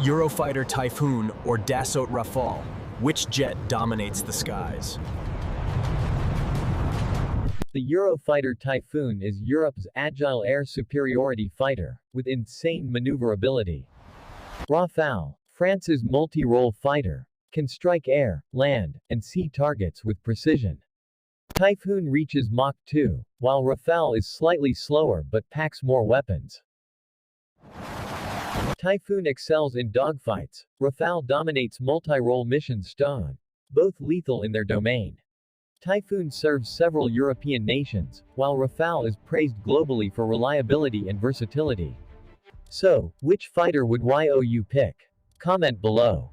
Eurofighter Typhoon or Dassault Rafale? Which jet dominates the skies? The Eurofighter Typhoon is Europe's agile air superiority fighter, with insane maneuverability. Rafale, France's multi-role fighter, can strike air, land, and sea targets with precision. Typhoon reaches Mach 2, while Rafale is slightly slower but packs more weapons. Typhoon excels in dogfights. Rafale dominates multi-role missions, both lethal in their domain. Typhoon serves several European nations, while Rafale is praised globally for reliability and versatility. So, which fighter would you pick? Comment below.